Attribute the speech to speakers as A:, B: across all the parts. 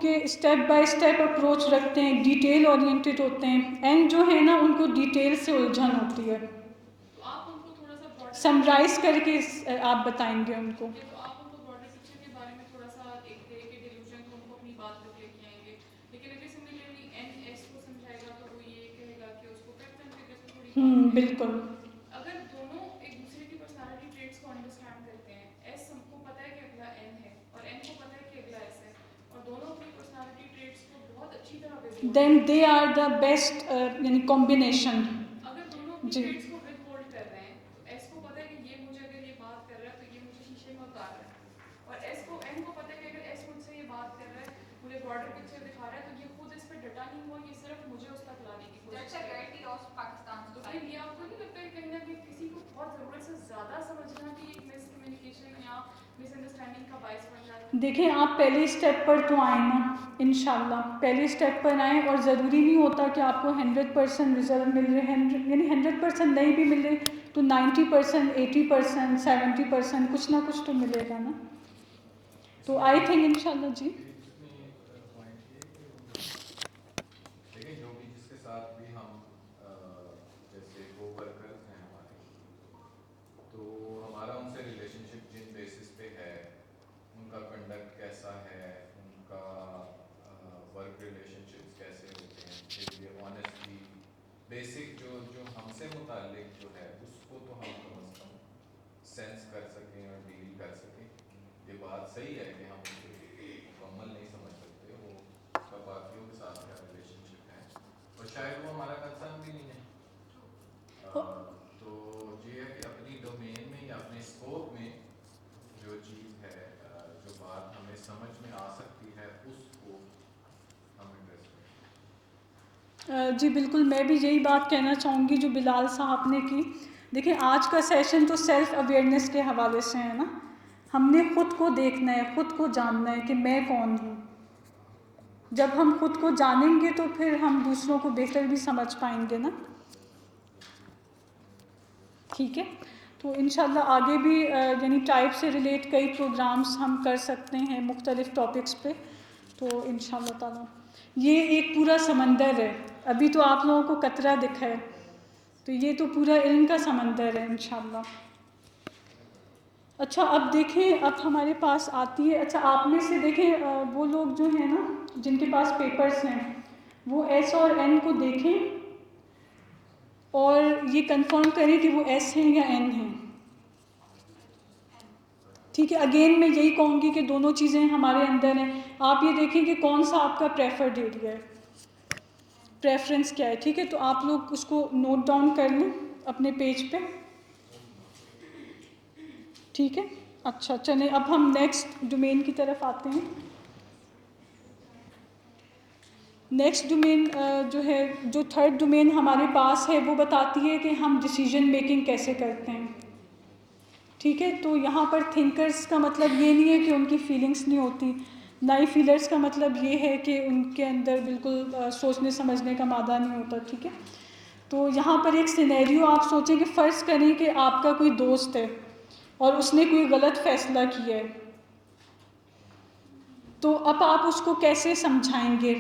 A: کیونکہ step by step approach رکھتے ہیں، ڈیٹیل اورینٹیڈ ہوتے ہیں. این جو ہے نا ان کو ڈیٹیل سے الجھن ہوتی ہے. سمرائز کر کے آپ بتائیں گے ان کو. بالکل.
B: اگر دونوں ایک دوسرے کی پرسنالٹی ٹریٹس کو انڈرسٹینڈ کرتے ہیں، ایس سب کو پتہ ہے کہ اگلا این ہے اور این کو پتہ ہے کہ اگلا ایس ہے، اور دونوں اپنی پرسنالٹی ٹریٹس کو بہت اچھی طرح
A: دین دے آر دا بیسٹ یعنی کمبینیشن.
B: اگر دونوں اپنی ٹریٹس کو ود ہولڈ کر رہے ہیں تو ایس کو پتہ ہے کہ یہ مجھے اگر یہ بات کر رہا ہے تو یہ مجھے شیشے میں اتار رہا ہے، اور ایس کو این کو پتہ ہے کہ اگر ایس مجھ سے یہ بات کر رہا ہے، مجھے براڈر پکچر دکھا رہا ہے، تو یہ خود اس پہ ڈٹا نہیں ہوا، یہ صرف مجھے اس تک لانے کی کوشش کر رہا ہے. تو پھر یہ آپ کو نہیں لگتا ہے کہیں نہ کہیں کسی کو بہت ضرورت سے زیادہ سمجھنا بھی ایک مس کمیونیکیشن یا مس انڈرسٹینڈنگ کا باعث بن جاتا ہے؟
A: دیکھیں آپ پہلے اسٹیپ پر تو آئیں نا، انشاءاللہ پہلے اسٹیپ پر آئیں، اور ضروری نہیں ہوتا کہ آپ کو 100% رزلٹ مل رہے ہیں، یعنی 100% نہیں بھی ملے تو 90%، 80%، 70% کچھ نہ کچھ تو ملے گا نا. تو آئی تھنک انشاءاللہ. جی
C: دیکھیں جو بھی جس کے ساتھ بھی ہم جیسے کو ورکرز ہیں ہمارے، تو ہمارا ان سے ریلیشن شپ جن بیسس پہ ہے، ان کا کنڈکٹ کیسا ہے، ان کا ورک ریلیشن شپس کیسے ہوتے ہیں، پھر یہ آنیسٹلی بیسک جو ہم سے متعلق جو ہے اس کو تو ہم کم از کم سینس کر سکیں اور ڈیل کر سکیں. یہ بات صحیح ہے کہ ہم مکمل نہیں سمجھ سکتے وہ اس کا باقیوں کے ساتھ کیا ریلیشن شپ ہے، اور شاید وہ ہمارا کنسرن بھی نہیں ہے. تو یہ ہے کہ اپنی ڈومین میں یا اپنے اسکوپ میں جو چیز ہے، جو بات ہمیں سمجھ میں آ سکتی ہے، اس کو ہم ایڈریس کریں.
A: جی بالکل، میں بھی یہی بات کہنا چاہوں گی جو بلال صاحب نے کی. دیکھیں آج کا سیشن تو سیلف اویئرنیس کے حوالے سے ہے نا. ہم نے خود کو دیکھنا ہے، خود کو جاننا ہے کہ میں کون ہوں. جب ہم خود کو جانیں گے تو پھر ہم دوسروں کو بہتر بھی سمجھ پائیں گے نا. ٹھیک ہے، تو انشاءاللہ آگے بھی یعنی ٹائپ سے ریلیٹ کئی پروگرامز ہم کر سکتے ہیں مختلف ٹاپکس پہ. تو انشاءاللہ تعالیٰ یہ ایک پورا سمندر ہے، ابھی تو آپ لوگوں کو قطرہ دکھا ہے، تو یہ تو پورا علم کا سمندر ہے انشاءاللہ. اچھا اب دیکھیں، اب ہمارے پاس آتی ہے، اچھا آپ میں سے دیکھیں وہ لوگ جو ہیں نا جن کے پاس پیپرز ہیں وہ ایس اور این کو دیکھیں اور یہ کنفرم کریں کہ وہ ایس ہیں یا این ہیں. ٹھیک ہے، اگین میں یہی کہوں گی کہ دونوں چیزیں ہمارے اندر ہیں. آپ یہ دیکھیں کہ کون سا آپ کا پریفرڈ ایریا ہے، پریفرنس کیا ہے. ٹھیک ہے، تو آپ لوگ اس کو نوٹ ڈاؤن کر لیں اپنے پیج پہ. ٹھیک ہے، اچھا چلیں اب ہم نیکسٹ ڈومین کی طرف آتے ہیں. نیکسٹ ڈومین جو ہے، جو تھرڈ ڈومین ہمارے پاس ہے، وہ بتاتی ہے کہ ہم ڈیسیجن میکنگ کیسے کرتے ہیں. ٹھیک ہے، تو یہاں پر تھنکرز کا مطلب یہ نہیں ہے کہ ان کی فیلنگس نہیں ہوتی، نہ ہی فیلرز کا مطلب یہ ہے کہ ان کے اندر بالکل سوچنے سمجھنے کا مادہ نہیں ہوتا. ٹھیک ہے، تو یہاں پر ایک سینیریو آپ سوچیں کہ فرض کریں کہ آپ کا کوئی دوست ہے اور اس نے کوئی غلط فیصلہ کیا ہے، تو اب آپ اس کو کیسے سمجھائیں گے؟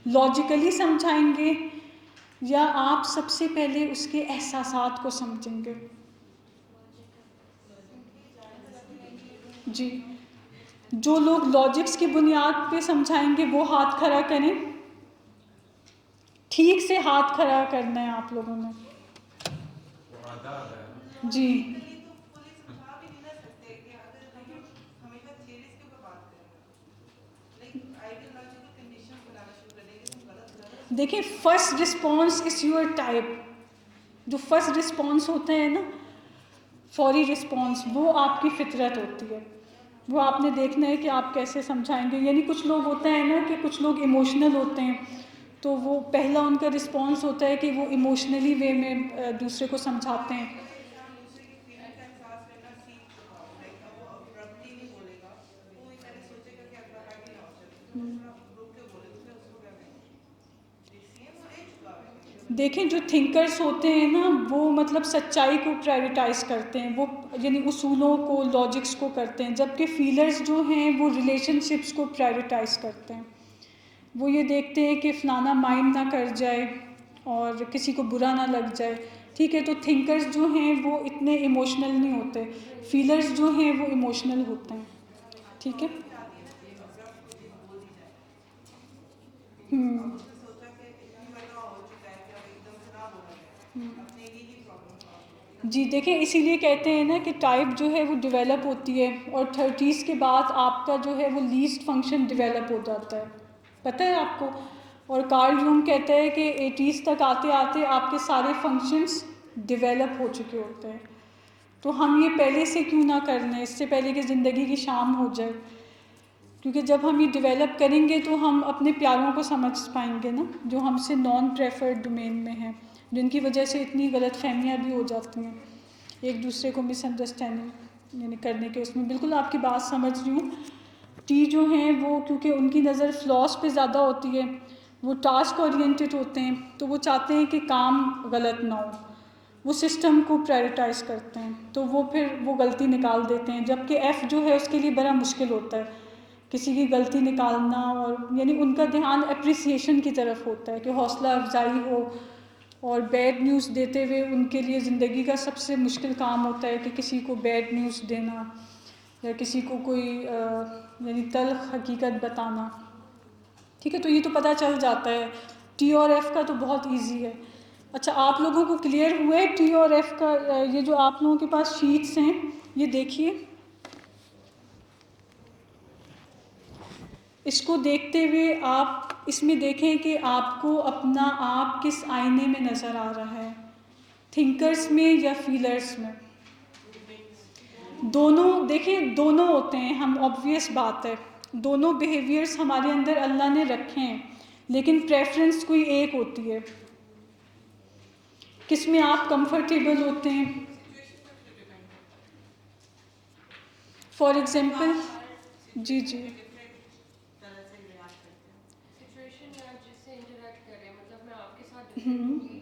A: لاجیکلی سمجھائیں گے یا آپ سب سے پہلے اس کے احساسات کو سمجھیں گے؟ جی، جو لوگ لاجکس کی بنیاد پہ سمجھائیں گے وہ ہاتھ کھڑا کریں. ٹھیک سے ہاتھ کھڑا کرنا ہے آپ لوگوں نے. جی دیکھیں، first response is your type. جو فرسٹ رسپانس ہوتا ہے نا، فوری رسپانس، وہ آپ کی فطرت ہوتی ہے. وہ آپ نے دیکھنا ہے کہ آپ کیسے سمجھائیں گے. یعنی کچھ لوگ ہوتا ہے نا کہ کچھ لوگ ایموشنل ہوتے ہیں، تو وہ پہلا ان کا رسپانس ہوتا ہے کہ وہ ایموشنلی وے میں دوسرے کو سمجھاتے ہیں. دیکھیں جو تھنکرز ہوتے ہیں نا وہ مطلب سچائی کو پرائیورٹائز کرتے ہیں، وہ یعنی اصولوں کو، لاجکس کو کرتے ہیں، جبکہ فیلرز جو ہیں وہ ریلیشن شپس کو پرائیورٹائز کرتے ہیں. وہ یہ دیکھتے ہیں کہ فلانا مائنڈ نہ کر جائے اور کسی کو برا نہ لگ جائے. ٹھیک ہے, تو تھنکرز جو ہیں وہ اتنے ایموشنل نہیں ہوتے, فیلرز جو ہیں وہ ایموشنل ہوتے ہیں. ٹھیک ہے. جی دیکھیں, اسی لیے کہتے ہیں نا کہ ٹائپ جو ہے وہ ڈیولپ ہوتی ہے اور 30s کے بعد آپ کا جو ہے وہ لیسٹ فنکشن ڈیولپ ہو جاتا ہے, پتہ ہے آپ کو. اور کارل یونگ کہتا ہے کہ 80s تک آتے آتے آپ کے سارے فنکشنز ڈیولپ ہو چکے ہوتے ہیں. تو ہم یہ پہلے سے کیوں نہ کر لیں, اس سے پہلے کہ زندگی کی شام ہو جائے, کیونکہ جب ہم یہ ڈیولپ کریں گے تو ہم اپنے پیاروں کو سمجھ پائیں گے نا, جو ہم سے نان پریفرڈ ڈومین میں ہیں, جن کی وجہ سے اتنی غلط فہمیاں بھی ہو جاتی ہیں, ایک دوسرے کو مس انڈرسٹینڈنگ یعنی کرنے کے. اس میں بالکل آپ کی بات سمجھ رہی ہوں. ٹی جو ہیں وہ کیونکہ ان کی نظر فلاس پہ زیادہ ہوتی ہے, وہ ٹاسک اورینٹڈ ہوتے ہیں, تو وہ چاہتے ہیں کہ کام غلط نہ ہو, وہ سسٹم کو پرائرٹائز کرتے ہیں, تو وہ پھر وہ غلطی نکال دیتے ہیں. جبکہ ایف جو ہے اس کے لیے بڑا مشکل ہوتا ہے کسی کی غلطی نکالنا, اور یعنی ان کا دھیان اپریسیشن کی طرف ہوتا ہے کہ حوصلہ افزائی ہو, اور بیڈ نیوز دیتے ہوئے ان کے لیے زندگی کا سب سے مشکل کام ہوتا ہے کہ کسی کو بیڈ نیوز دینا یا کسی کو کوئی یعنی تلخ حقیقت بتانا. ٹھیک ہے, تو یہ تو پتہ چل جاتا ہے. ٹی اور ایف کا تو بہت ایزی ہے. اچھا, آپ لوگوں کو کلیئر ہوا ہے ٹی اور ایف کا؟ یہ جو آپ لوگوں کے پاس شیٹس ہیں یہ دیکھیے, اس کو دیکھتے ہوئے آپ اس میں دیکھیں کہ آپ کو اپنا آپ کس آئینے میں نظر آ رہا ہے, تھنکرز میں یا فیلرز میں. دونوں دیکھیں, دونوں ہوتے ہیں, ہم آبویس بات ہے, دونوں بیہیویئرس ہمارے اندر اللہ نے رکھے ہیں, لیکن پریفرنس کوئی ایک ہوتی ہے. کس میں آپ کمفرٹیبل ہوتے ہیں؟ فار ایگزامپل جی جی
D: سچویشن میں آپ جس سے انٹریکٹ کریں, مطلب میں آپ کے ساتھ ڈفرینٹ ہوں گی,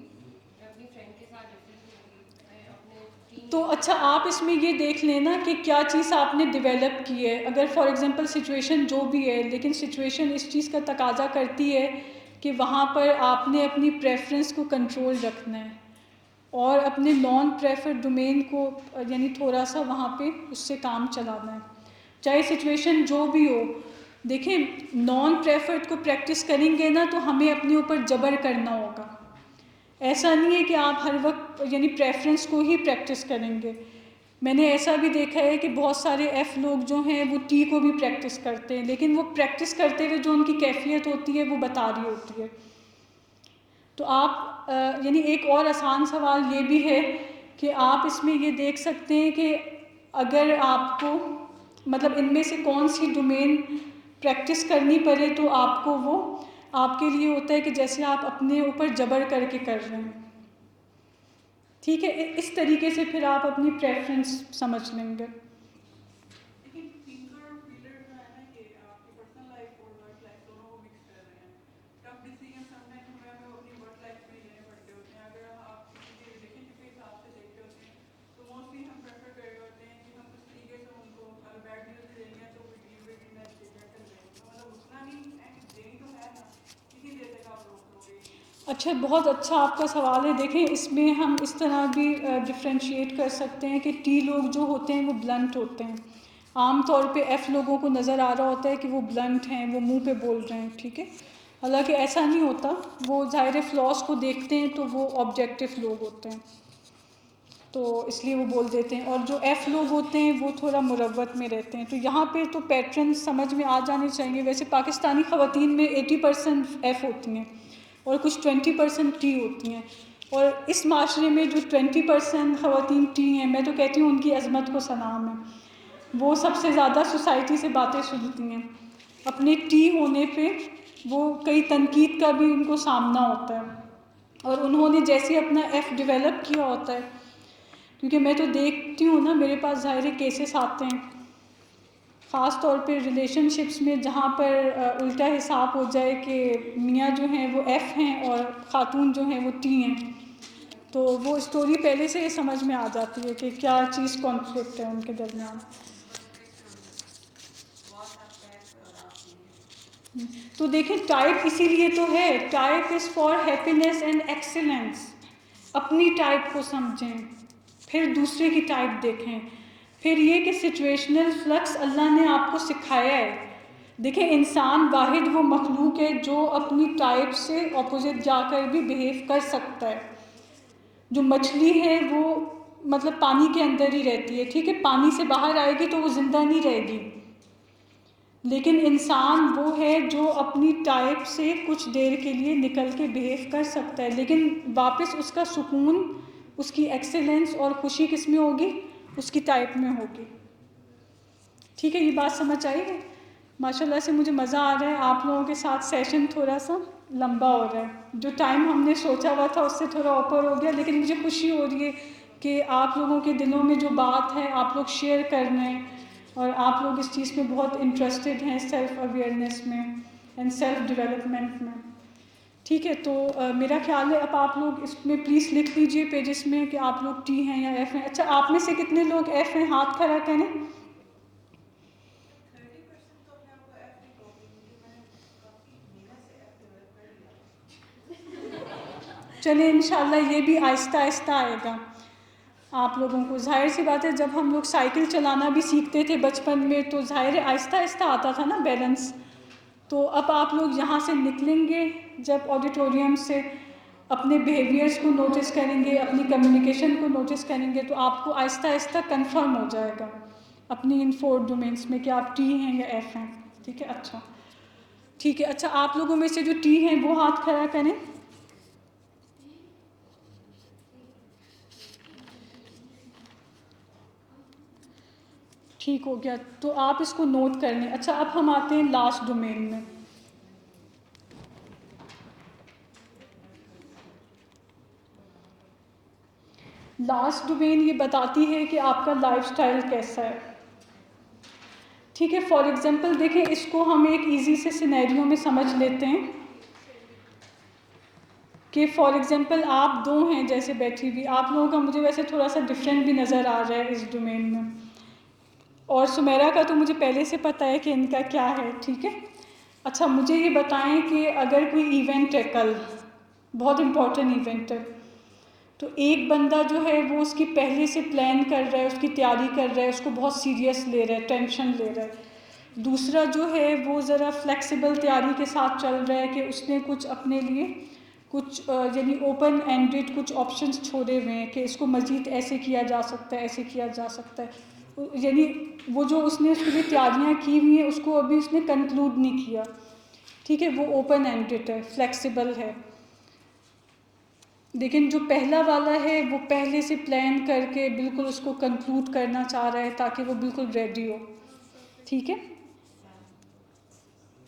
D: میں اپنی فرینڈ کے ساتھ ڈفرینٹ ہوں گی, میں اپنے ٹیم.
A: تو اچھا, آپ اس میں یہ دیکھ لینا کہ کیا چیز آپ نے ڈیولپ کی ہے. اگر فار ایگزامپل سچویشن جو بھی ہے, لیکن سچویشن اس چیز کا تقاضا کرتی ہے کہ وہاں پر آپ نے اپنی پریفرنس کو کنٹرول رکھنا ہے اور اپنے نان پریفر ڈومین کو یعنی تھوڑا سا وہاں پہ اس سے کام چلانا ہے, چاہے سچویشن جو بھی ہو. دیکھیں, نان پریفرڈ کو پریکٹس کریں گے نا تو ہمیں اپنے اوپر جبر کرنا ہوگا. ایسا نہیں ہے کہ آپ ہر وقت یعنی پریفرنس کو ہی پریکٹس کریں گے. میں نے ایسا بھی دیکھا ہے کہ بہت سارے ایف لوگ جو ہیں وہ ٹی کو بھی پریکٹس کرتے ہیں, لیکن وہ پریکٹس کرتے ہوئے جو ان کی کیفیت ہوتی ہے وہ بتا رہی ہوتی ہے. تو آپ یعنی ایک اور آسان سوال یہ بھی ہے کہ آپ اس میں یہ دیکھ سکتے ہیں کہ اگر آپ کو مطلب ان میں سے کون سی ڈومین پریکٹس کرنی پڑے تو آپ کو وہ آپ کے لیے ہوتا ہے کہ جیسے آپ اپنے اوپر جبر کر کے کر رہے ہیں. ٹھیک ہے, اس طریقے سے پھر آپ اپنی پریفرنس سمجھ لیں گے.
E: لیکن تھنکر اور فیلر جو ہے نا, یہ آپ کی پرسنل لائف اور ورک لائف دونوں کو مکس کر رہے ہیں. ٹف ڈیسیجن سم ٹائم ہمیں اپنی ورک لائف میں لینے پڑتے ہوتے ہیں. اگر آپ کسی کے ریلیشن شپ کے حساب سے دیکھتے ہوتے ہیں تو موسٹلی ہم پریفر کر رہے ہوتے ہیں کہ ہم اس طریقے سے ان کو اگر بیڈ نیوز دیں گے تو وہ ڈیل ود ان ایز بیٹر دیں گے. مطلب اتنا نہیں دینی تو ہے نا, کسی دیر تک آپ روک لو گے.
A: اچھا, بہت اچھا آپ کا سوال ہے. دیکھیں, اس میں ہم اس طرح بھی ڈفرینشیٹ کر سکتے ہیں کہ ٹی لوگ جو ہوتے ہیں وہ بلنٹ ہوتے ہیں. عام طور پہ ایف لوگوں کو نظر آ رہا ہوتا ہے کہ وہ بلنٹ ہیں, وہ منہ پہ بول رہے ہیں. ٹھیک ہے, حالانکہ ایسا نہیں ہوتا. وہ ظاہر فلاس کو دیکھتے ہیں تو وہ آبجیکٹو لوگ ہوتے ہیں, تو اس لیے وہ بول دیتے ہیں. اور جو ایف لوگ ہوتے ہیں وہ تھوڑا مروت میں رہتے ہیں. تو یہاں پہ تو پیٹرن سمجھ میں آ جانے چاہیے. ویسے پاکستانی خواتین میں 80% ایف ہوتی ہیں اور کچھ 20% ٹی ہوتی ہیں. اور اس معاشرے میں جو 20% خواتین ٹی ہیں, میں تو کہتی ہوں ان کی عظمت کو سلام ہے. وہ سب سے زیادہ سوسائٹی سے باتیں سنتی ہیں. اپنے ٹی ہونے پہ وہ کئی تنقید کا بھی ان کو سامنا ہوتا ہے, اور انہوں نے جیسے اپنا ایف ڈیولپ کیا ہوتا ہے. کیونکہ میں تو دیکھتی ہوں نا, میرے پاس ظاہر کیسز آتے ہیں خاص طور پہ ریلیشن شپس میں جہاں پر الٹا حساب ہو جائے کہ میاں جو ہیں وہ ایف ہیں اور خاتون جو ہیں وہ ٹی ہیں. تو وہ اسٹوری پہلے سے ہی سمجھ میں آ جاتی ہے کہ کیا چیز کانفلکٹ ہے ان کے درمیان. تو دیکھیں ٹائپ اسی لیے تو ہے، type is for happiness and excellence. اپنی ٹائپ کو سمجھیں، پھر دوسرے کی ٹائپ دیکھیں. پھر یہ کہ سچویشنل فلکس اللہ نے آپ کو سکھایا ہے. دیکھیں انسان واحد وہ مخلوق ہے جو اپنی ٹائپ سے اپوزٹ جا کر بھی بیہیو کر سکتا ہے. جو مچھلی ہے وہ مطلب پانی کے اندر ہی رہتی ہے، ٹھیک ہے، پانی سے باہر آئے گی تو وہ زندہ نہیں رہے گی. لیکن انسان وہ ہے جو اپنی ٹائپ سے کچھ دیر کے لیے نکل کے بیہیو کر سکتا ہے، لیکن واپس اس کا سکون، اس کی ایکسیلنس اور خوشی کس میں ہوگی؟ اس کی ٹائپ میں ہوگی. ٹھیک ہے، یہ بات سمجھ آئی ہے؟ ماشاء اللہ سے مجھے مزہ آ رہا ہے. آپ لوگوں کے ساتھ سیشن تھوڑا سا لمبا ہو رہا ہے، جو ٹائم ہم نے سوچا ہوا تھا اس سے تھوڑا اوپر ہو گیا، لیکن مجھے خوشی ہو رہی ہے کہ آپ لوگوں کے دلوں میں جو بات ہے آپ لوگ شیئر کر رہے ہیں، اور آپ لوگ اس چیز میں بہت انٹرسٹڈ ہیں، سیلف اویئرنیس میں اینڈ سیلف ڈیولپمنٹ میں. ٹھیک ہے، تو میرا خیال ہے اب آپ لوگ اس میں پلیز لکھ لیجئے پیجز میں کہ آپ لوگ ٹی ہیں یا ایف ہیں. اچھا، آپ میں سے کتنے لوگ ایف ہیں؟ ہاتھ کھڑا کریں.
E: 30% تو اپنے آپ کو ایف نہیں کہوں گی، کیونکہ میں نے کافی محنت سے ایف ڈیولپ کر لیا.
A: چلیں انشاءاللہ یہ بھی آہستہ آہستہ آئے گا آپ لوگوں کو. ظاہر سی بات ہے جب ہم لوگ سائیکل چلانا بھی سیکھتے تھے بچپن میں تو ظاہر ہے آہستہ آہستہ آتا تھا نا بیلنس. تو اب آپ لوگ یہاں سے نکلیں گے جب آڈیٹوریم سے، اپنے بیہیویئرس کو نوٹس کریں گے، اپنی کمیونیکیشن کو نوٹس کریں گے، تو آپ کو آہستہ آہستہ کنفرم ہو جائے گا اپنی ان 4 ڈومینس میں کہ آپ ٹی ہیں یا ایف ہیں. ٹھیک ہے، اچھا ٹھیک ہے. اچھا، آپ لوگوں میں سے جو ٹی ہیں وہ ہاتھ کھڑا کریں. ٹھیک ہو گیا، تو آپ اس کو نوٹ کر لیں. اچھا، اب ہم آتے ہیں لاسٹ ڈومین میں. لاسٹ ڈومین یہ بتاتی ہے کہ آپ کا لائف سٹائل کیسا ہے. ٹھیک ہے، فار ایگزامپل دیکھیں اس کو ہم ایک ایزی سے سینیریو میں سمجھ لیتے ہیں کہ فار ایگزامپل آپ 2 ہیں جیسے بیٹھی ہوئی. آپ لوگوں کا مجھے ویسے تھوڑا سا ڈفرینٹ بھی نظر آ رہا ہے اس ڈومین میں، اور سمیرا کا تو مجھے پہلے سے پتہ ہے کہ ان کا کیا ہے. ٹھیک ہے، اچھا مجھے یہ بتائیں کہ اگر کوئی ایونٹ ہے کل، بہت امپورٹنٹ ایونٹ ہے، تو ایک بندہ جو ہے وہ اس کی پہلے سے پلان کر رہا ہے، اس کی تیاری کر رہا ہے، اس کو بہت سیریس لے رہا ہے، ٹینشن لے رہا ہے. دوسرا جو ہے وہ ذرا فلیکسیبل تیاری کے ساتھ چل رہا ہے کہ اس نے کچھ اپنے لیے کچھ یعنی اوپن اینڈڈ کچھ آپشنس چھوڑے ہوئے ہیں کہ اس کو مزید ایسے کیا جا سکتا ہے، ایسے کیا جا سکتا ہے. یعنی وہ جو اس نے اس کے لیے تیاریاں کی ہوئی ہیں اس کو ابھی اس نے کنکلوڈ نہیں کیا. ٹھیک ہے، وہ اوپن اینڈڈ ہے، فلیکسیبل ہے. لیکن جو پہلا والا ہے وہ پہلے سے پلان کر کے بالکل اس کو کنکلوڈ کرنا چاہ رہا ہے تاکہ وہ بالکل ریڈی ہو. ٹھیک ہے،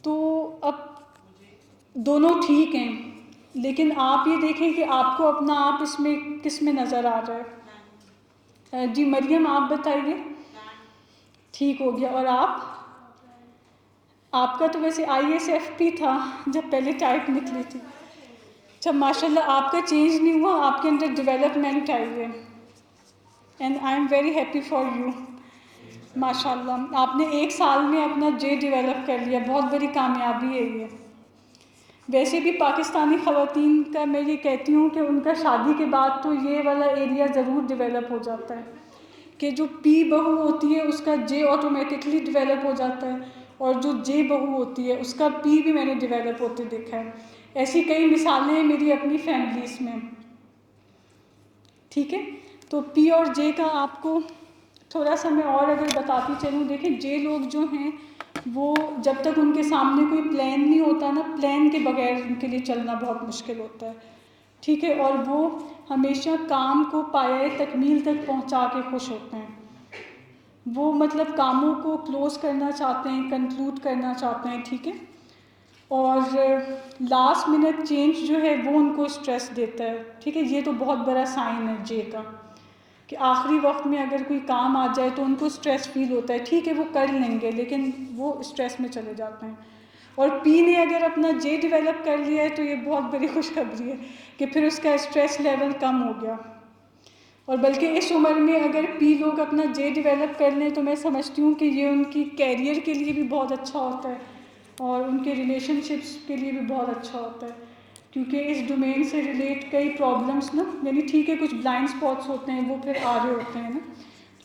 A: تو اب دونوں ٹھیک ہیں، لیکن آپ یہ دیکھیں کہ آپ کو اپنا آپ اس میں کس میں نظر آ رہا ہے. جی مریم آپ بتائیے. ٹھیک ہو گیا. اور آپ کا تو ویسے ISFP تھا جب پہلے ٹائپ نکلی تھی. اچھا ماشاء اللہ آپ کا چینج نہیں ہوا، آپ کے اندر ڈیولپمنٹ آئی ہے، and I am very happy for you. ماشاء اللہ آپ نے 1 سال میں اپنا جے ڈیولپ کر لیا، بہت بڑی کامیابی ہے یہ. ویسے بھی پاکستانی خواتین کا میں یہ کہتی ہوں کہ ان کا شادی کے بعد تو یہ والا ایریا ضرور ڈیولپ ہو جاتا ہے کہ جو پی بہو ہوتی ہے اس کا جے آٹومیٹکلی ڈیولپ ہو جاتا ہے، اور جو جے بہو ہوتی ہے اس کا پی بھی میں نے ڈیولپ ہوتے دیکھا ہے. ایسی کئی مثالیں ہیں میری اپنی فیملیز میں. ٹھیک ہے، تو پی اور جے کا آپ کو تھوڑا سا میں اور اگر بتاتی چلوں. دیکھیں جے لوگ جو ہیں وہ جب تک ان کے سامنے کوئی پلان نہیں ہوتا نا، پلان کے بغیر ان کے لیے چلنا بہت مشکل ہوتا ہے. ٹھیک ہے، اور وہ ہمیشہ کام کو پایۂ تکمیل تک پہنچا کے خوش ہوتے ہیں. وہ مطلب کاموں کو کلوز کرنا چاہتے ہیں، کنکلوڈ کرنا چاہتے ہیں. ٹھیک ہے، اور لاسٹ منٹ چینج جو ہے وہ ان کو اسٹریس دیتا ہے. ٹھیک ہے، یہ تو بہت بڑا سائن ہے جے کا کہ آخری وقت میں اگر کوئی کام آ جائے تو ان کو اسٹریس فیل ہوتا ہے. ٹھیک ہے وہ کر لیں گے لیکن وہ اسٹریس میں چلے جاتے ہیں. اور پی نے اگر اپنا جے ڈیولپ کر لیا ہے تو یہ بہت بڑی خوشخبری ہے کہ پھر اس کا اسٹریس لیول کم ہو گیا. اور بلکہ اس عمر میں اگر پی لوگ اپنا جے ڈیولپ کر لیں تو میں سمجھتی ہوں کہ یہ ان کی کیریئر کے لیے بھی بہت اچھا ہوتا ہے، اور ان کے ریلیشن شپس کے لیے بھی بہت اچھا ہوتا ہے، کیونکہ اس ڈومین سے ریلیٹ کئی پرابلمس نا، یعنی ٹھیک ہے کچھ بلائنڈ اسپاٹس ہوتے ہیں وہ پھر آ رہے ہوتے ہیں نا،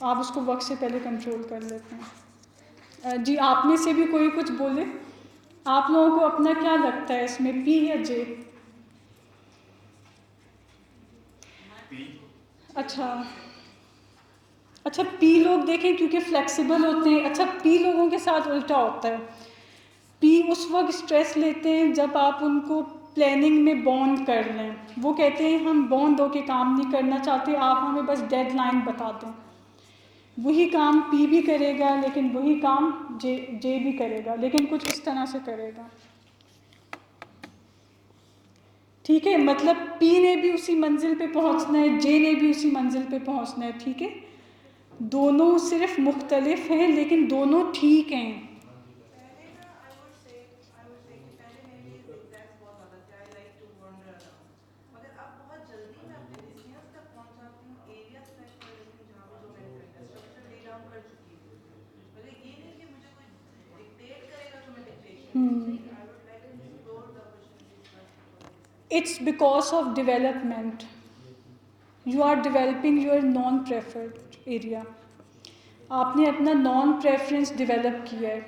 A: آپ اس کو وقت سے پہلے کنٹرول کر لیتے ہیں۔ جی آپ میں سے بھی کوئی کچھ بولے، آپ لوگوں کو اپنا کیا لگتا ہے اس میں، پی یا جے؟ اچھا پی لوگ دیکھیں کیونکہ فلیکسیبل ہوتے ہیں، اچھا پی لوگوں کے ساتھ الٹا ہوتا ہے، پی اس وقت اسٹریس لیتے ہیں جب آپ ان کو پلاننگ میں بونڈ کر لیں، وہ کہتے ہیں ہم بونڈ ہو کے کام نہیں کرنا چاہتے، آپ ہمیں بس ڈیڈ لائن بتا دیں، وہی کام پی بھی کرے گا لیکن وہی کام جے بھی کرے گا، لیکن کچھ اس طرح سے کرے گا، ٹھیک ہے، مطلب پی نے بھی اسی منزل پہ پہنچنا ہے، جے نے بھی اسی منزل پہ پہنچنا ہے، ٹھیک ہے، دونوں صرف مختلف ہیں لیکن دونوں ٹھیک ہیں۔
E: پہلے نا I would say کہ پہلے میرے لیے zigzags بہت زیادہ تھے، I like to wander around، مگر اب بہت جلدی میں اپنے ڈیسیژنس تک پہنچ جاتی ہوں، ایریا سلیکٹ کر لیتی ہوں جہاں پہ جو میں نے کرنا ہے، اسٹرکچر لے ڈاؤن کر چکی ہوں، مگر یہ نہیں کہ مجھے کوئی ڈکٹیٹ کرے گا تو میں dictation I would like to explore the opportunities first.
A: It's because of development. You are developing your non-preferred area. آپ نے اپنا نان پریفرنس ڈیولپ کیا ہے،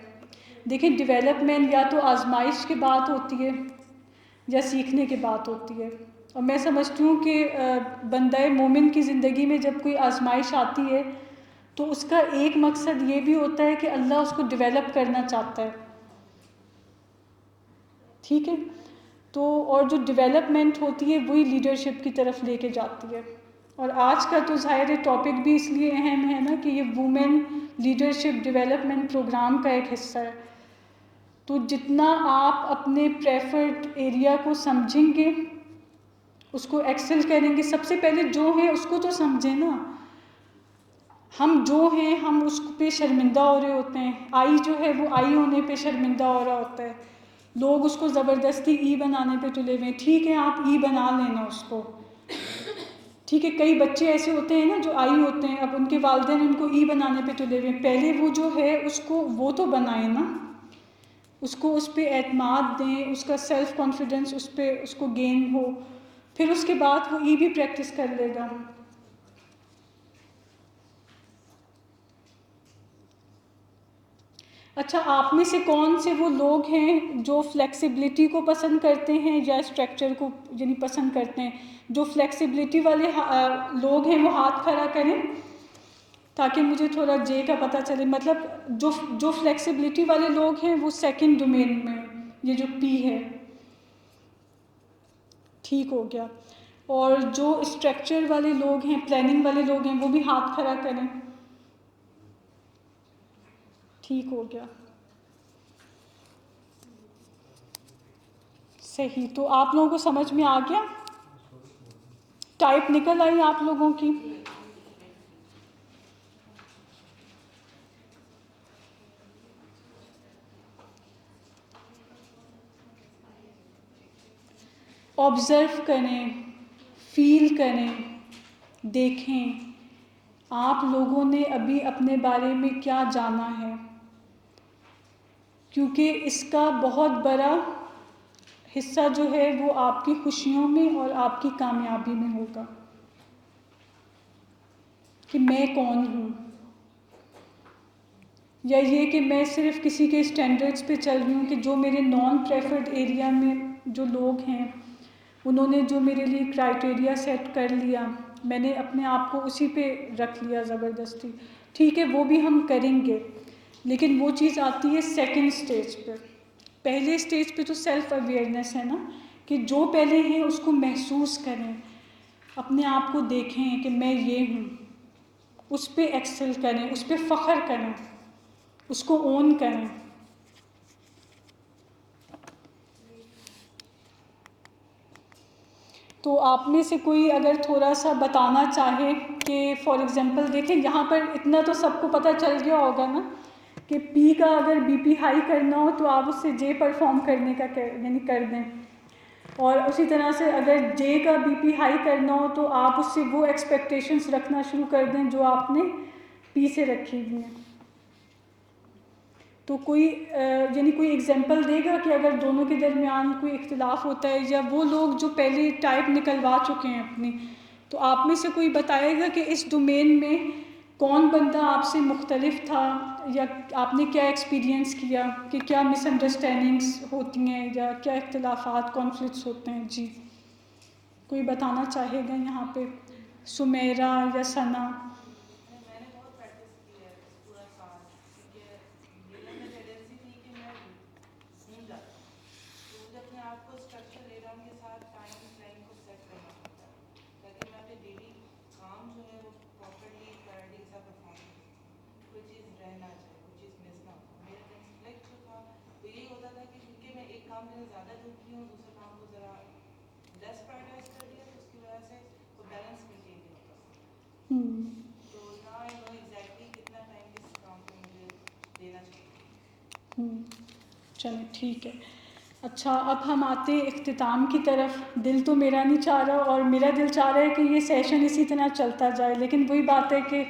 A: دیکھیں ڈیولپمنٹ یا تو آزمائش کے بعد ہوتی ہے یا سیکھنے کے بعد ہوتی ہے، اور میں سمجھتی ہوں کہ بندہ مومن کی زندگی میں جب کوئی آزمائش آتی ہے تو اس کا ایک مقصد یہ بھی ہوتا ہے کہ اللہ اس کو ڈیولپ کرنا چاہتا ہے، ٹھیک ہے، تو اور جو ڈیولپمنٹ ہوتی ہے وہی لیڈرشپ کی طرف لے کے جاتی ہے، اور آج کا تو ظاہر ٹاپک بھی اس لیے اہم ہے نا کہ یہ وومن لیڈرشپ ڈیولپمنٹ پروگرام کا ایک حصہ ہے، تو جتنا آپ اپنے پریفرڈ ایریا کو سمجھیں گے اس کو ایکسل کریں گے، سب سے پہلے جو ہے اس کو تو سمجھیں نا، ہم جو ہیں ہم اس پہ شرمندہ ہو رہے ہوتے ہیں، آئی جو ہے وہ آئی ہونے پہ شرمندہ ہو رہا ہوتا ہے، لوگ اس کو زبردستی ای بنانے پہ تلے ہوئے ہیں، ٹھیک ہے آپ ای بنا لینا اس کو، ٹھیک ہے، کئی بچے ایسے ہوتے ہیں نا جو آئی ہوتے ہیں، اب ان کے والدین ان کو ای بنانے پہ تلے ہوئے ہیں، پہلے وہ جو ہے اس کو وہ تو بنائیں نا، اس کو اس پہ اعتماد دیں، اس کا سیلف کانفیڈنس اس پہ اس کو گین ہو، پھر اس کے بعد وہ ای بھی پریکٹس کر لے گا۔ اچھا آپ میں سے کون سے وہ لوگ ہیں جو فلیکسیبلٹی کو پسند کرتے ہیں یا اسٹرکچر کو یعنی پسند کرتے ہیں؟ جو فلیکسیبلٹی والے لوگ ہیں وہ ہاتھ کھڑا کریں تاکہ مجھے تھوڑا جے کا پتہ چلے، مطلب جو فلیکسیبلٹی والے لوگ ہیں وہ سیکنڈ ڈومین میں، یہ جو پی ہے، ٹھیک ہو گیا، اور جو اسٹرکچر والے لوگ ہیں پلاننگ والے لوگ ہیں وہ بھی ہاتھ کھڑا کریں، ٹھیک ہو گیا، صحیح، تو آپ لوگوں کو سمجھ میں آ گیا، ٹائپ نکل آئی آپ لوگوں کی؟ آبزرو کریں، فیل کریں، دیکھیں آپ لوگوں نے ابھی اپنے بارے میں کیا جانا ہے، کیونکہ اس کا بہت بڑا حصہ جو ہے وہ آپ کی خوشیوں میں اور آپ کی کامیابی میں ہوگا، کہ میں کون ہوں، یا یہ کہ میں صرف کسی کے اسٹینڈرڈز پہ چل رہی ہوں، کہ جو میرے نان پریفرڈ ایریا میں جو لوگ ہیں انہوں نے جو میرے لیے کرائٹیریا سیٹ کر لیا، میں نے اپنے آپ کو اسی پہ رکھ لیا زبردستی، ٹھیک ہے وہ بھی ہم کریں گے، لیکن وہ چیز آتی ہے سیکنڈ سٹیج پہ، پہلے سٹیج پہ تو سیلف اویئرنیس ہے نا، کہ جو پہلے ہیں اس کو محسوس کریں، اپنے آپ کو دیکھیں کہ میں یہ ہوں، اس پہ ایکسل کریں، اس پہ فخر کریں، اس کو اون کریں۔ تو آپ میں سے کوئی اگر تھوڑا سا بتانا چاہے کہ فار ایگزامپل دیکھیں یہاں پر اتنا تو سب کو پتہ چل گیا ہوگا نا کہ پی کا اگر بی پی ہائی کرنا ہو تو آپ اس سے جے پرفارم کرنے کا یعنی کر دیں، اور اسی طرح سے اگر جے کا بی پی ہائی کرنا ہو تو آپ اس سے وہ ایکسپیکٹیشنس رکھنا شروع کر دیں جو آپ نے پی سے رکھی ہوئی ہیں، تو کوئی یعنی کوئی ایگزامپل دے گا کہ اگر دونوں کے درمیان کوئی اختلاف ہوتا ہے یا وہ لوگ جو پہلے ٹائپ نکلوا چکے ہیں اپنی، تو آپ میں سے کوئی بتائے گا کہ اس ڈومین میں کون بندہ آپ سے مختلف تھا، یا آپ نے کیا ایکسپیرینس کیا کہ کیا مس انڈرسٹینڈنگس ہوتی ہیں یا کیا اختلافات کانفلکٹس ہوتے ہیں؟ جی کوئی بتانا چاہے گا یہاں پہ؟ سمیرہ یا ثنا؟
E: میں نے بہت پریکٹس کی ہے اس پورا سال، کیونکہ میرے میں ٹینڈنسی تھی کہ میں بھول جاتا ہوں، تو مجھے اپنے آپ کو اسٹرکچر ڈیٹام کے ساتھ ٹائم فلائنگ کو سیٹ کرنا پڑتا ہے تاکہ میں اپنے ڈیلی کام جو ہے وہ پراپرلی پرائرٹی کے ساتھ پرفارم کروں، کوئی چیز رہ نہ جائے، کوئی چیز مس نہ ہو۔ میرا کنفلکٹ جو تھا وہ یہی ہوتا تھا کہ کیونکہ میں ایک کام میں زیادہ جھوکی ہوں، دوسرے کام کو ذرا لیس پرائرٹائز کر دیا، تو اس کی وجہ سے وہ بیلنس مینٹین نہیں ہوتا تھا۔ تو نا آئی نو ایگزیکٹلی کتنا ٹائم کس کام کو مجھے دینا چاہیے۔
A: چلیں ٹھیک ہے۔ اچھا اب ہم آتے ہیں اختتام کی طرف۔ دل تو میرا نہیں چاہ رہا اور میرا دل چاہ رہا ہے کہ یہ سیشن اسی طرح چلتا جائے، لیکن وہی بات ہے کہ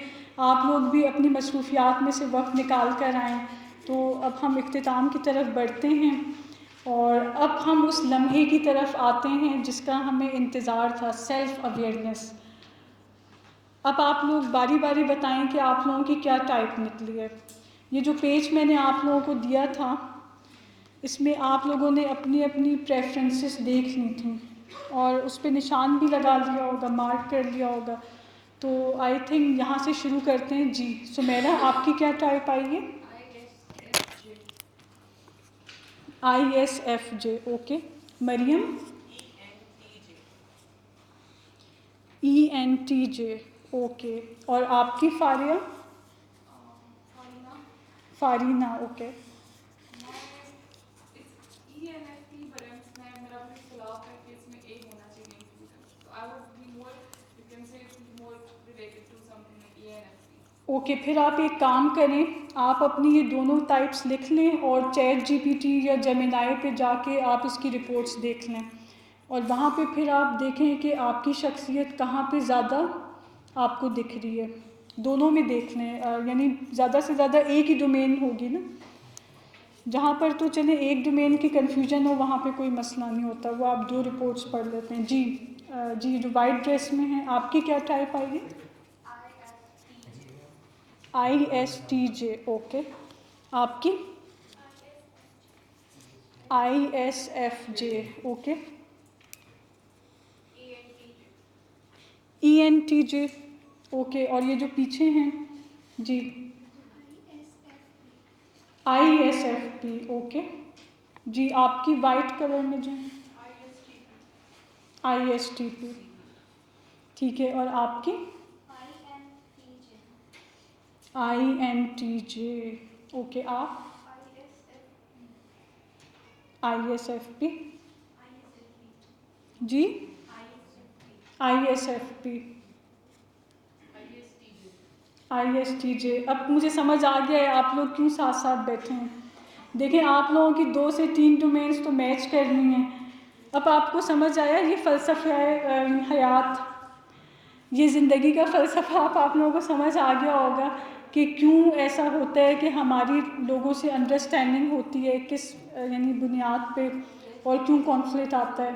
A: آپ لوگ بھی اپنی مصروفیات میں سے وقت نکال کر آئیں، تو اب ہم اختتام کی طرف بڑھتے ہیں اور اب ہم اس لمحے کی طرف آتے ہیں جس کا ہمیں انتظار تھا، سیلف اویئرنیس۔ اب آپ لوگ باری باری بتائیں کہ آپ لوگوں کی کیا ٹائپ نکلی ہے۔ یہ جو پیج میں نے آپ لوگوں کو دیا تھا اس میں آپ لوگوں نے اپنی اپنی پریفرنسز دیکھ لی تھیں اور اس پہ نشان بھی لگا لیا ہوگا، مارک کر لیا ہوگا۔ تو آئی تھنک یہاں سے شروع کرتے ہیں۔ جی سمیرہ آپ کی کیا ٹائپ آئی ہے؟ ISFJ okay. Maryam? ENTJ okay. اور آپ کی فاریہ؟ فارینہ اوکے۔
B: میرا بھی اختلاف ہے کہ اس میں ایک ہونا چاہیے انکلوژن، تو I would be more you can say more related to something like ENFP۔
A: Okay پھر آپ ایک کام کریں، آپ اپنی یہ دونوں ٹائپس لکھ لیں اور چیٹ GPT یا جیمینائی پہ جا کے آپ اس کی رپورٹس دیکھ لیں، اور وہاں پہ پھر آپ دیکھیں کہ آپ کی شخصیت کہاں پہ زیادہ آپ کو دکھ رہی ہے۔ دونوں میں دیکھ لیں، یعنی زیادہ سے زیادہ ایک ہی ڈومین ہوگی نا، جہاں پر تو چلیں ایک ڈومین کی کنفیوژن ہو وہاں پہ کوئی مسئلہ نہیں ہوتا، وہ آپ دو رپورٹس پڑھ لیتے ہیں۔ جی جی جو وائٹ ڈریس میں ہیں آپ کی کیا ٹائپ آئی ہے؟ ISTJ okay. آپ کی؟ ISFJ okay. ENTJ okay. اور یہ جو پیچھے ہیں؟ جی ISFP اوکے۔ جی آپ کی وائٹ کلر میں جو ISTP ٹھیک ہے۔ اور آپ کی؟ INTJ okay. آپ؟ ISFP جی ISFP ISTJ۔ اب مجھے سمجھ آ گیا ہے آپ لوگ کیوں ساتھ ساتھ بیٹھے ہیں۔ دیکھیں آپ لوگوں کی 2 سے 3 ڈومینس تو میچ کرنی ہیں۔ اب آپ کو سمجھ آیا یہ فلسفہ حیات، یہ زندگی کا فلسفہ اب آپ لوگوں کو سمجھ آ گیا ہوگا کہ کیوں ایسا ہوتا ہے کہ ہماری لوگوں سے انڈرسٹینڈنگ ہوتی ہے کس یعنی بنیاد پہ، اور کیوں کانفلکٹ آتا ہے۔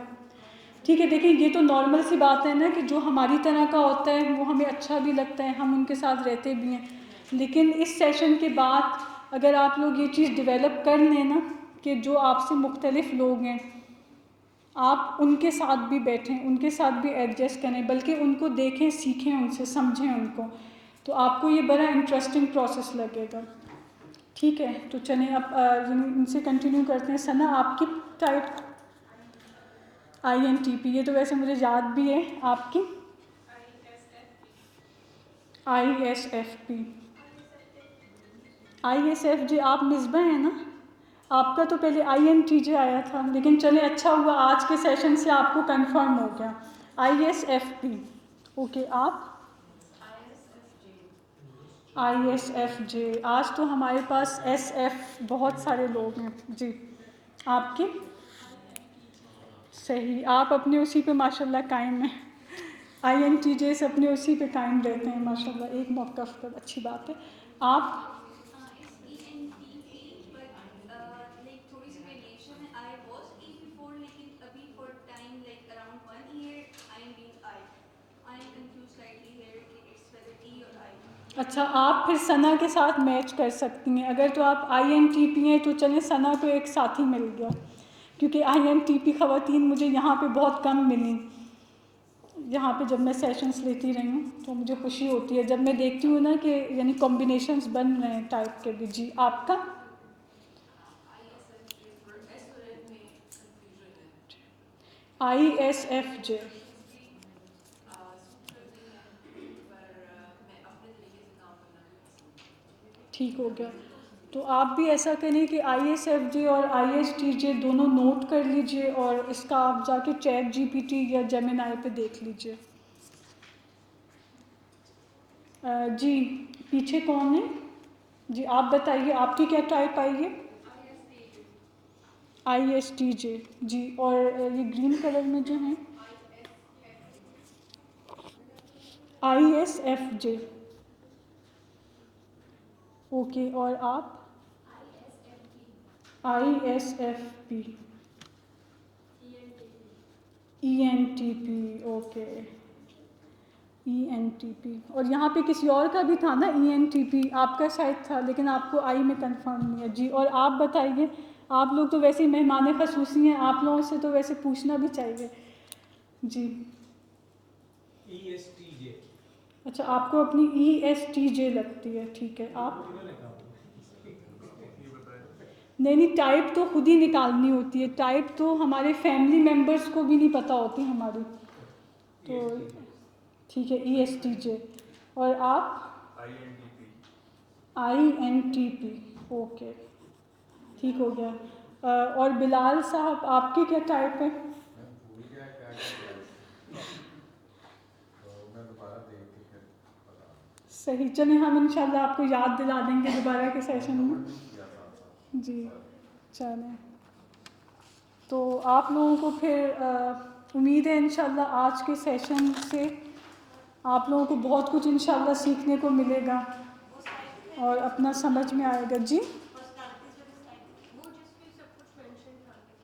A: ٹھیک ہے دیکھیں یہ تو نارمل سی بات ہے نا کہ جو ہماری طرح کا ہوتا ہے وہ ہمیں اچھا بھی لگتا ہے، ہم ان کے ساتھ رہتے بھی ہیں، لیکن اس سیشن کے بعد اگر آپ لوگ یہ چیز ڈیولپ کر لیں نا کہ جو آپ سے مختلف لوگ ہیں آپ ان کے ساتھ بھی بیٹھیں، ان کے ساتھ بھی ایڈجسٹ کریں، بلکہ ان کو دیکھیں، سیکھیں ان سے، سمجھیں ان کو، تو آپ کو یہ بڑا انٹرسٹنگ پروسیس لگے گا۔ ٹھیک ہے تو چلیں اب ان سے کنٹینیو کرتے ہیں۔ ثنا آپ کی ٹائپ؟ INTP یہ تو ویسے مجھے یاد بھی ہے۔ آپ کی؟ ISFP ISFJ آپ مصباح ہیں نا؟ آپ کا تو پہلے INTJ آیا تھا، لیکن چلیں اچھا ہوا آج کے سیشن سے آپ کو کنفرم ہو گیا۔ ISFP okay. آپ؟ ISFJ آج تو ہمارے پاس SF بہت سارے لوگ ہیں۔ جی آپ کی؟ صحیح، آپ اپنے اسی پہ ماشاءاللہ قائم ہیں۔ INTJs اپنے اسی پہ قائم رہتے ہیں ماشاءاللہ، ایک موقف پر، اچھی بات ہے۔ آپ؟ اچھا آپ پھر ثنا کے ساتھ میچ کر سکتی ہیں. اگر تو آپ INTP ہیں تو چلیں ثنا کو ایک ساتھی مل گیا, کیونکہ INTP خواتین مجھے یہاں پہ بہت کم ملیں. یہاں پہ جب میں سیشنز لیتی رہی ہوں تو مجھے خوشی ہوتی ہے جب میں دیکھتی ہوں نا کہ یعنی کمبینیشنز بن رہے ہیں ٹائپ کے بھی. جی آپ کا ISFJ. ٹھیک ہو گیا. تو آپ بھی ایسا کریں کہ ISFJ اور ISTJ دونوں نوٹ کر لیجئے اور اس کا آپ جا کے ChatGPT یا جیمینائی پہ دیکھ لیجئے. جی پیچھے کون ہے؟ جی آپ بتائیے آپ کی کیا ٹائپ آئی ہے؟ ISTJ. جی اور یہ گرین کلر میں جو ہیں ISFJ. اوکے اور آپ؟ ISFP. ENTP. Okay ENTP. اور یہاں پہ کسی اور کا بھی تھا نا ENTP, آپ کا شاید تھا لیکن آپ کو آئی میں کنفرم نہیں ہے. جی اور آپ بتائیے, آپ لوگ تو ویسے ہی مہمان خصوصی ہیں, آپ لوگوں سے تو ویسے پوچھنا بھی چاہیے. جی
F: ESTJ.
A: اچھا آپ کو اپنی ESTJ لگتی ہے, ٹھیک ہے. آپ نہیں ٹائپ تو خود ہی نکالنی ہوتی ہے, ٹائپ تو ہمارے فیملی ممبرس کو بھی نہیں پتہ ہوتی ہماری. تو ٹھیک ہے ESTJ. اور آپ؟ INTP. اوکے ٹھیک ہو گیا. اور بلال صاحب آپ کی کیا ٹائپ ہے؟
C: میں بھول گیا کیا کیا تو میں دوبارہ دیکھ کے پھر بتا.
A: صحیح, چلیں ہم انشاءاللہ آپ کو یاد دلا دیں گے دوبارہ کے سیشن میں. جی چلیں. تو آپ لوگوں کو پھر امید ہے انشاءاللہ آج کے سیشن سے آپ لوگوں کو بہت کچھ انشاءاللہ سیکھنے کو ملے گا اور اپنا سمجھ میں آئے گا. جی